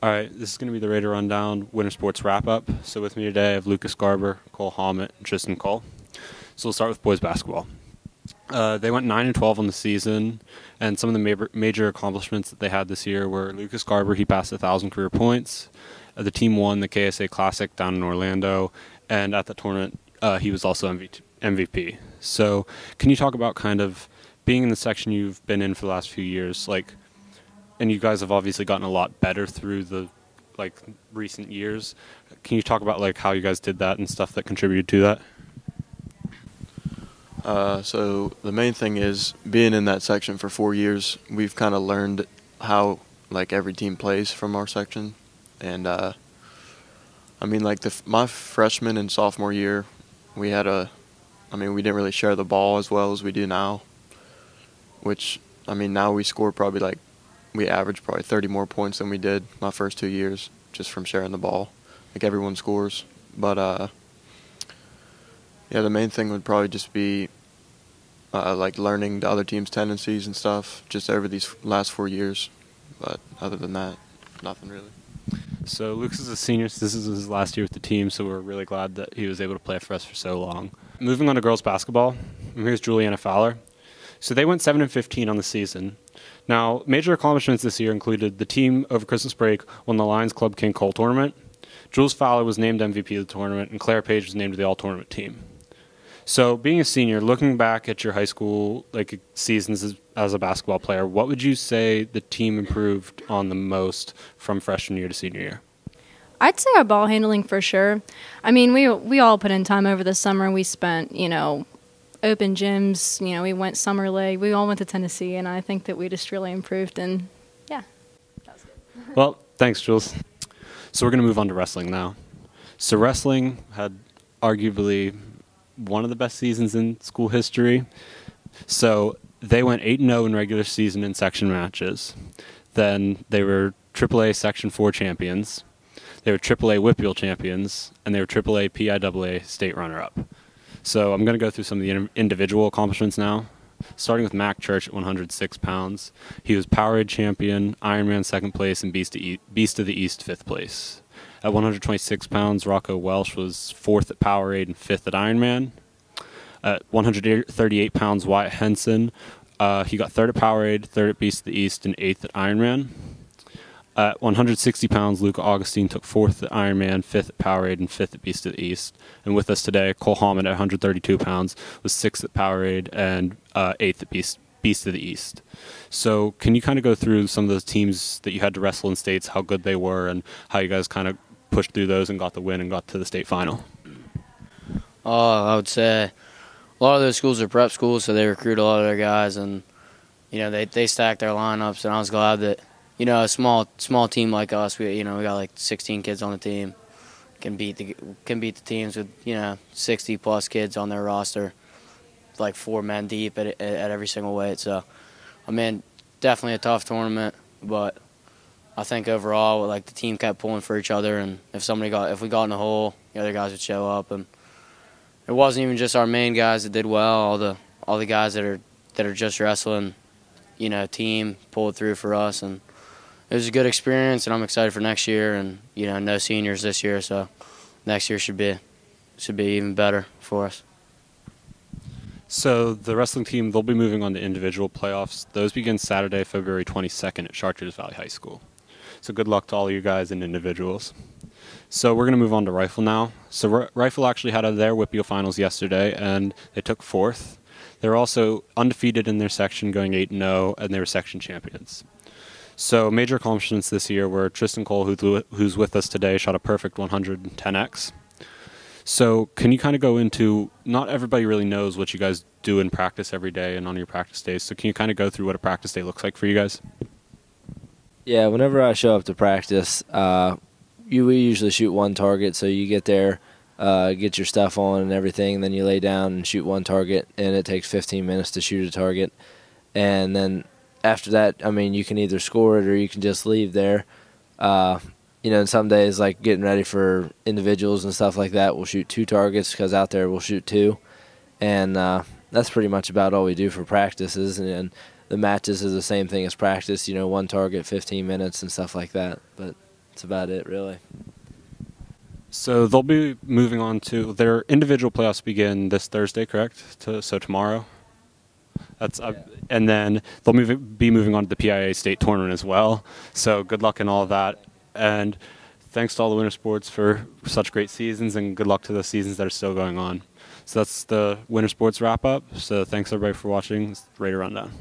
All right, this is going to be the Raider Rundown Winter Sports Wrap-Up. So with me today, I have Lucas Garber, Cole Hammett, and Tristan Cole. So we'll start with boys basketball. They went 9-12 on the season, and some of the major accomplishments that they had this year were Lucas Garber, he passed 1,000 career points. The team won the KSA Classic down in Orlando, and at the tournament, he was also MVP. So can you talk about kind of being in the section you've been in for the last few years, and you guys have obviously gotten a lot better through the recent years. Can you talk about how you guys did that and stuff that contributed to that? So the main thing is being in that section for 4 years, we've kind of learned how every team plays from our section, and my freshman and sophomore year, we didn't really share the ball as well as we do now, which now we score probably we average probably 30 more points than we did my first 2 years just from sharing the ball. Everyone scores. But, yeah, the main thing would probably just be, learning the other team's tendencies and stuff just over these last 4 years. But other than that, nothing really. So Lucas is a senior, so this is his last year with the team, so we're really glad that he was able to play for us for so long. Moving on to girls basketball, here's Juliana Fowler. So they went 7-15 on the season. Now, major accomplishments this year included the team over Christmas break won the Lions Club King Cole tournament. Jules Fowler was named MVP of the tournament, and Claire Page was named to the all-tournament team. So, being a senior, looking back at your high school seasons as a basketball player, what would you say the team improved on the most from freshman year to senior year? I'd say our ball handling for sure. We all put in time over the summer. We spent, open gyms. We went summer league. We all went to Tennessee, and I think that we just really improved. And yeah, that was good. Well, thanks, Jules. So we're going to move on to wrestling now. So wrestling had arguably one of the best seasons in school history. So they went 8-0 in regular season in section matches. Then they were AAA Section 4 champions. They were AAA WPIAL champions, and they were AAA PIAA state runner-up. So I'm going to go through some of the individual accomplishments now, starting with Mac Church at 106 pounds. He was Powerade champion, Ironman 2nd place, and Beast of the East 5th place. At 126 pounds, Rocco Welsh was 4th at Powerade and 5th at Ironman. At 138 pounds, Wyatt Henson, he got 3rd at Powerade, 3rd at Beast of the East, and 8th at Ironman. At 160 pounds, Luca Augustine took 4th at Ironman, 5th at Powerade, and 5th at Beast of the East. And with us today, Cole Hammett at 132 pounds was 6th at Powerade and 8th at Beast of the East. So can you kind of go through some of those teams that you had to wrestle in states, how good they were, and how you guys kind of pushed through those and got the win and got to the state final? I would say a lot of those schools are prep schools, so they recruit a lot of their guys, and they stack their lineups. And I was glad that a small team like us, we got 16 kids on the team, can beat the teams with 60 plus kids on their roster, 4 men deep at every single weight. So definitely a tough tournament, but I think overall the team kept pulling for each other, and if we got in a hole, the other guys would show up, and it wasn't even just our main guys that did well. All the guys that are just wrestling, team pulled through for us, and it was a good experience, and I'm excited for next year. And no seniors this year, so next year should be even better for us. So the wrestling team, they'll be moving on to individual playoffs. Those begin Saturday, February 22nd at Chartiers Valley High School. So good luck to all you guys in individuals. So we're going to move on to Rifle now. So Rifle actually had their WPIAL finals yesterday, and they took 4th. They're also undefeated in their section, going 8-0, and they were section champions. So major accomplishments this year were Tristan Cole, who's with us today, shot a perfect 110x. So can you kind of go into, not everybody really knows what you guys do in practice every day and on your practice days, so can you kind of go through what a practice day looks like for you guys? Yeah, whenever I show up to practice, we usually shoot one target, so you get there, get your stuff on and everything, and then you lay down and shoot one target, and it takes 15 minutes to shoot a target. And then after that, you can either score it or you can just leave there. And some days, getting ready for individuals and stuff like that, we'll shoot 2 targets because out there we'll shoot 2. And that's pretty much about all we do for practices. And the matches is the same thing as practice, one target, 15 minutes and stuff like that. But That's about it, really. So they'll be moving on to their individual playoffs begin this Thursday, correct? So tomorrow. And then they'll be moving on to the PIA state tournament as well. So good luck in all of that. And thanks to all the winter sports for such great seasons, and good luck to the seasons that are still going on. So that's the winter sports wrap up. So thanks everybody for watching. It's Raider Rundown.